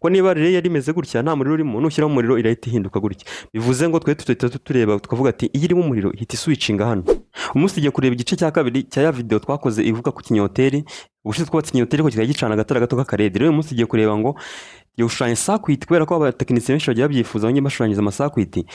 ko niba relay yari imeze gutya nta muriro urimo nushyiraho umuriro irahita ihinduka gutya. Bivuze ngo twe tureba tukavuga ati iyo irimo umuriro ihita iswitchinga hano. Umunsi tugiye kureba igice cya kabiri cya ya video twakoze ivuga ku kinyoteri, ubushize twubatse ikinyoteri ko kikaba gicana agatara gato k'akaredi. Rero uyu munsi tugiye kureba ngo yo gushushanya circuit, kubera ko abatekinisiye benshi bagiye babyifuza banyine bashushanyiriza amasakwiti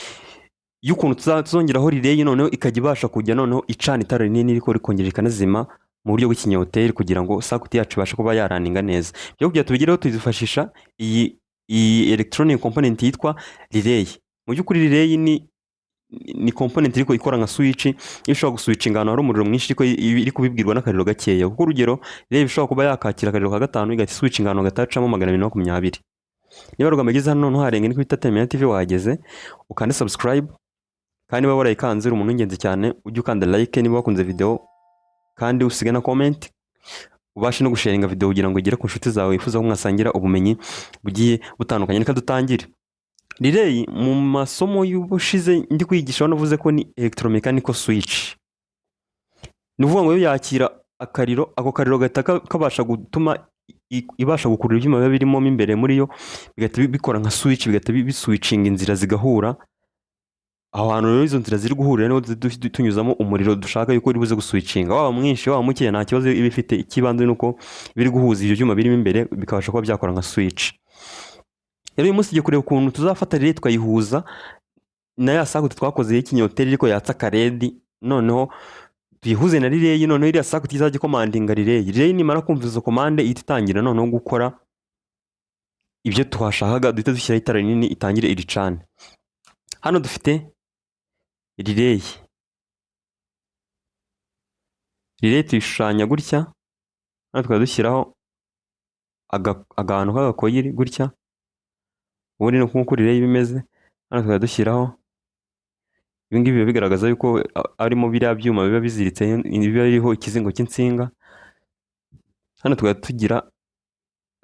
y'ukuntu tuzongeraho relay noneho ikajya ibasha kujya noneho icana itara rinini riko rikongera ikanazima mu buryo bw'ikinyoteri kugira ngo circuit yacu ibashe kuba yaraninga neza. Byo kugira tubigireho tuzifashisha iyi electronic component yitwa relay. Mu by'ukuri relay ni component iriko ikora nka switch, ishobora guswitchinga ahantu hari umuriro mwinshi ariko iri kubibwirwa n'akariro gakeya. Kuko urugero relay bishobora kuba yakakira akariro ka 5 igati switchinga ahantu gatacamo 220. Niba rugamageze hano none harenga ni kwita Menya TV wageze ukande subscribe, kandi niba warayikanze umuntu w'ingenzi cyane ujye ukanda like niba wakunze video, kandi usige na comment ubashe no gusharinga video kugira ngo igere ku nshuti zawe wifuza ko mwasangira ubumenyi bugiye butandukanye. Nika dutangire. Relay mu masomo y'ubushize ndi kwigisha navuze ko ni electromechanical switch. Nuvuga ngo yo yakira akariro, ako kariro gataka kabasha gutuma ibasha gukurura ibyuma biba birimo imbere muri yo, bigahita bikora nka switch, bigahita biswitchinga inzira zigahura. Aho hantu rero izo nzira ziri guhurira niho tunyuzamo umuriro dushaka yuko uri buze guswitchinga, waba mwinshi waba mukeya nta kibazo iba ifite. Ikibanze nuko biri guhuza ibyo byuma birimo imbere bikabasha kuba byakora nka switch. Rero uyu munsi tugiye kureba ukuntu tuzafata relay tukayihuza na ya circuit twakoze y'ikinyoteri ariko yatsa karedi, noneho tuyihuze na relay, noneho iriya circuit izajya commandinga relay. Relay nimara kumva izo commande ihita itangira noneho gukora ibyo twashakaga, duhita dushyiraho itara rinini itangire iricane. Hano dufite relay. Relay tuyishushanya gutya, hano tukadushyiraho agantu k'agakoyiri gutya, ubundi no kuko relay bimeze. Hano tukadushyiraho ibingibi biba bigaragaza yuko arimo biriya byuma biba biziritse, biba biriho ikizingo cy'insinga. Hano tugira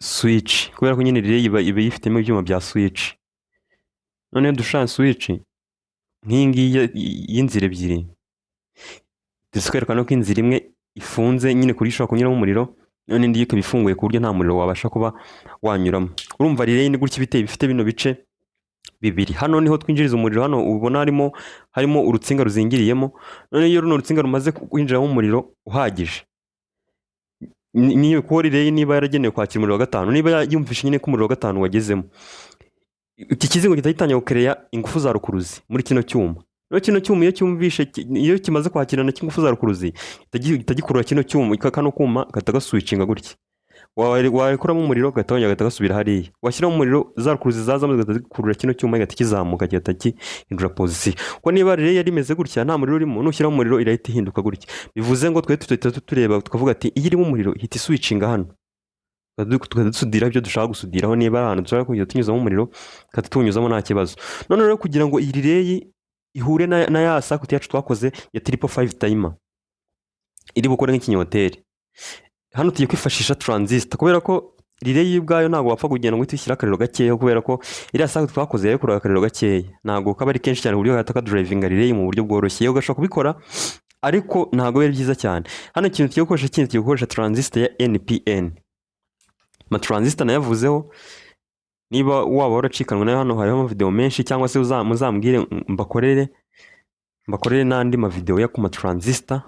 switch, kubera ko nyine relay iba yifitemo ibyuma bya switch. None dushaka switch nk'ingiyi y'inzira ebyiri, dukwerekana ko inzira imwe ifunze nyine kuri ishobora kunyuramo umuriro, none indi ikaba ifunguye ku buryo nta muriro wabasha kuba wanyuramo. Urumva relay ni gutya biteye, bifite bino bice bibiri. Hano niho twinjiriza umuriro, hano ubona harimo urutsinga ruzingiriyemo. None iyo runo rutsinga rumaze kwinjiramo umuriro uhagije, niyo ko relay niba yaragenewe kwakira umuriro wa 5, niba yumvishe nyine ko umuriro wa 5 wagezemo, iki kizingo gitahitanya gukereya ingufu za rukuruzi muri kino cyuma. Rero kino cyuma iyo cyumvishe, iyo kimaze kwakirana cy'ingufu za rukuruzi itagikurura kino cyuma, kano kuma gatagaswitchinga gutya. Wakuramo umuriro gatongera gatagasubira hariya, washyiramo umuriro za rukuruzi zazamo gatagikurura kino cyuma gihita kizamuka gihita gihindura position. Ko niba relay yari imeze gutya nta muriro urimo nushyiramo umuriro irahita ihinduka gutya. Bivuze ngo twe tureba tukavuga ati iyo irimo umuriro ihita iswitchinga hano, tukadusudira ibyo dushaka gusudiraho. Niba ahantu dushaka kujya tunyuzamo umuriro tukatunyuzamo nta kibazo. None rero kugira ngo iyi relay ihure na ya circuit yacu twakoze ya 555 timer iri bukore nk'ikinyoteri, hano tugiye kwifashisha transistor, kubera ko relay y'ubwayo ntabwo wapfa kugenda ngo tuyishyira akariro gakeya, kubera ko iriya circuit twakoze yakora akariro gakeya, ntabwo kaba ari kenshi cyane uburyo hataka drivinga relay mu buryo bworoshye. Yo gashaka kubikora ariko ntabwo ari byiza cyane. Hano ikintu tugiye gukoresha, ikindi tugiye gukoresha transistor ya NPN. Transistor nayavuzeho, niba waba waracikanwe nayo hano hariho video menshi, cyangwa se muzambwire mbakorere n'andi ma video ya kuma transistor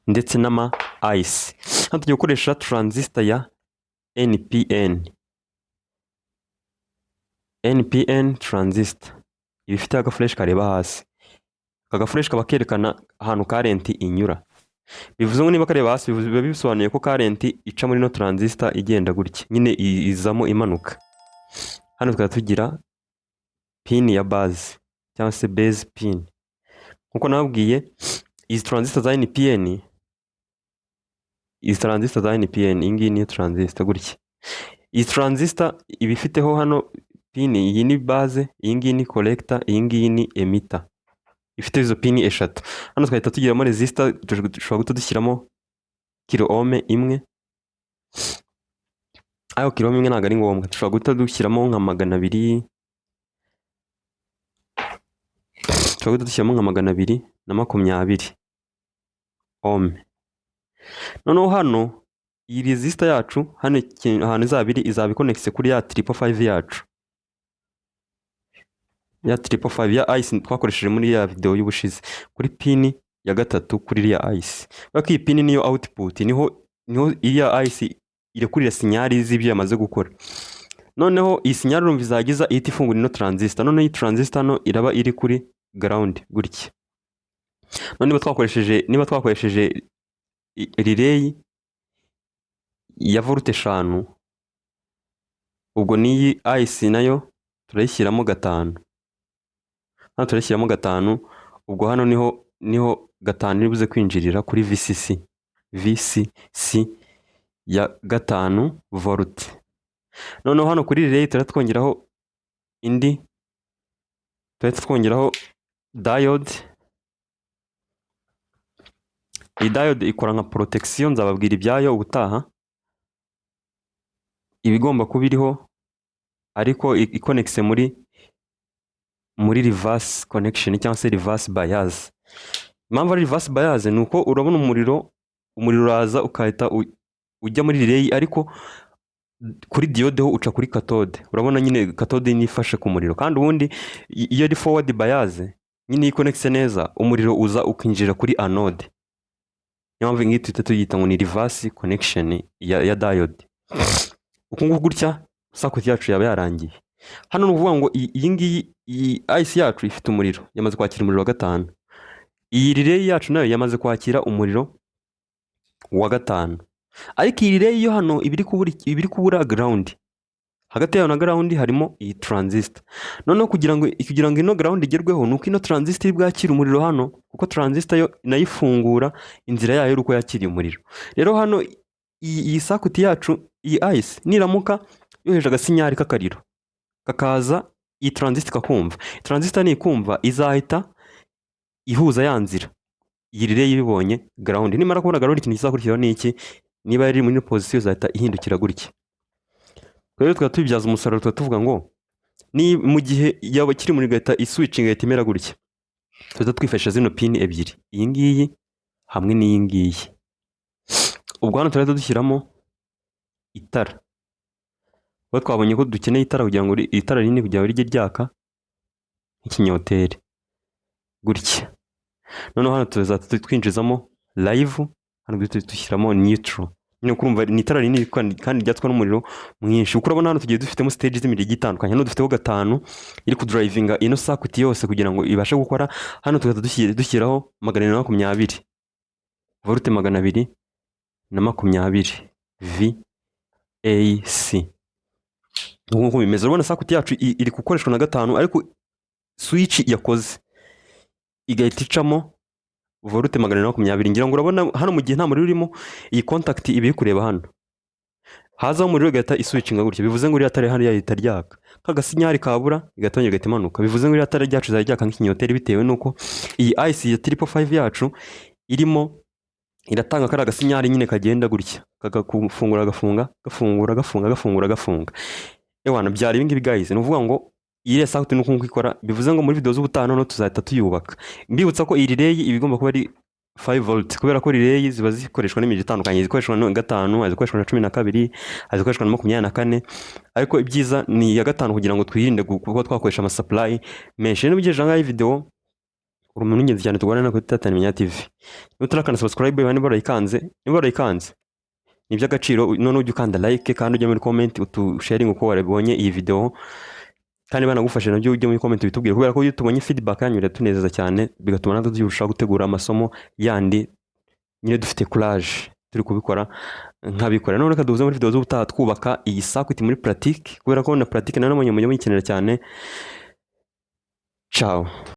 ndetse n'ama IC. Hano tugiye gukoresha transistor ya NPN transistor. Ibifite agaflash kareba hasi, agaflash kaba kerekana ahantu current inyura. Bivuze ngo niba kareba hasi biba bisobanuye ko current ica muri no transistor igenda gutya nyine izamo imanuka. Hano tugira pin ya base cyangwa se base pin. Nkuko nababwiye izi transistor za NPN, ingi ni transistor gutya. Iyi transistor ibifiteho hano pin, iyi ni base, iyi ni collector, iyi ni emitter. Ifite izo pin eshatu. Hano twahita tugiramo resistor, dushobora guta dushyiramo kilo ohm imwe. Ayo kilo ohm imwe ntabwo ari ngombwa, dushobora guta dushyiramo nka 200, dushobora guta dushyiramo nka 220 ohm. Noneho hano iyi resistor yacu hano ahantu izaba iconnectse kuri ya 555 yacu, ya 555 ya IC twakoresheje muri ya video y'ubushize, kuri pin ya gatatu kuri ya IC. Bako iyi pin niyo output, niho iya IC irekurira sinyari z'ibyo yamaze gukora. Noneho iyi sinyari urumva izagiza ihita ifungura ino transistor. Noneho iyi transistor no iraba iri kuri ground gutya. None niba twakoresheje relay ya volt 5, ubwo niyi IC nayo turayishyiramo 5. Hano turayishyiramo 5, ubwo hano niho 5 iribuze kwinjirira kuri VCC ya 5 volt. Noneho hano kuri relay turatwongeraho indi, twongeraho diode. Iyi diode ikora nka protection, nzababwira ibyayo ubutaha. Ibigomba kuba iriho ariko iconnectse muri reverse connection cyangwa se reverse bias. Impamvu ari reverse bias ni uko urabona umuriro uraza ukahita ujya muri relay, ariko kuri diode ho uca kuri cathode. Urabona nyine cathode nifashe ku muriro, kandi ubundi iyo ari forward bias nyine iconnectse neza, umuriro uza ukinjira kuri anode. Niyo mpamvu ngiyi tuhita tuyita ngo ni reverse connection ya diode. Uku nguku gutya circuit yacu yaba yarangiye. Hano ni ukuvuga ngo iyi IC yacu ifite umuriro, yamaze kwakira umuriro wa 5. Iyi relay yacu nayo yamaze kwakira umuriro wa 5. Ariko iyi relay yo hano ibiri kubura ground. Hagati yayo na ground harimo iyi transistor. Noneho kugira ngo ino ground igerweho, nuko ino transistor iri bwakira umuriro hano, kuko transistor yo inayifungura inzira yayo uko yakiriye umuriro. Rero hano iyi circuit yacu, iyi IC niramuka yoheje agasinyari k'akariro, kakaza iyi transistor kakumva. Transistor nikumva izahita ihuza ya nzira. Iyi relay ibibonye ground, nimara kubona ground, ikintu kizakurikiraho ni iki? Niba yari muri position izahita ihindukira gutya. Rero twatubyaza umusaruro, tuvuga ngo ni mu gihe yaba kiri muri gahita iswitching gahita imera gutya, tuza twifashisha zino pin ebyiri, iyi ngiyi hamwe n'iyi ngiyi. Ubwo hano turahita dushyiramo itara. Ubwo twabonye ko dukeneye itara kugira ngo itara rinini kugira ngo rijye ryaka nk'ikinyoteri gutya. Noneho hano tuza twinjizamo live, hano dushyiramo neutral. Nyine kurumva ni itara rinini kandi ryatwa n'umuriro mwinshi. Uko urabona hano tugiye dufitemo stage z'imiriro itandukanye. Hano dufiteho 5 iri ku drivinga ino circuit yose kugira ngo ibashe gukora. Hano tugahita dushyiraho 220 volt 220 VAC. Nk'uko bimeze, urabona circuit yacu iri gukoreshwa na 5, ariko switch yakoze igahita icamo volt 220. Ngira ngo urabona hano mu gihe nta muriro urimo, iyi contact ibi kureba hano hazaho umuriro igahita iswitchinga gutya. Bivuze ngo iriya tara hano yahita ryaka, kagasinyari kabura igatongera igahita imanuka. Bivuze ngo iriya tara ryacu zaryaka nk'ikinyoteri, bitewe nuko iyi IC ya 555 yacu irimo iratanga kari agasinyari nyine kagenda gutya, kagafungura gafunga, gafungura gafunga, gafungura gafunga. Ewana byari ibi ngibi guys, ni ukuvuga ngo iyi circuit nuko ikora. Bivuze ngo muri video z'ubutaha no tuzahita tuyubaka. Mbibutsa ko iyi relay ibigomba kuba ari 5 volt, kubera ko relay ziba zikoreshwa n'imiriro itandukanye. Zikoreshwa na 5, zikoreshwa na 12, zikoreshwa na 24, ariko ibyiza ni ya 5 kugira ngo twirinde kuba twakoresha ama supply menshi. N'ubigeje ngaho iyi video urumuntu ingenzi cyane tugwana na kuri Menya TV. Nutarakana subscribe niba barayikanze ni by'agaciro. None ujye ukanda like kandi ujye muri comment utusharing uko warabonye iyi video, kandi banagufashe nabyo ujye muri comment bitubwire, kubera ko iyo tubonye feedback yanyu iratunezeza cyane, bigatuma natwe turushaho gutegura amasomo yandi nyine dufite courage turi kubikora nkabikora. None reka duhuze muri video z'ubutaha twubaka iyi circuit muri pratique, kubera ko na pratique none mu yikenera cyane. Ciao.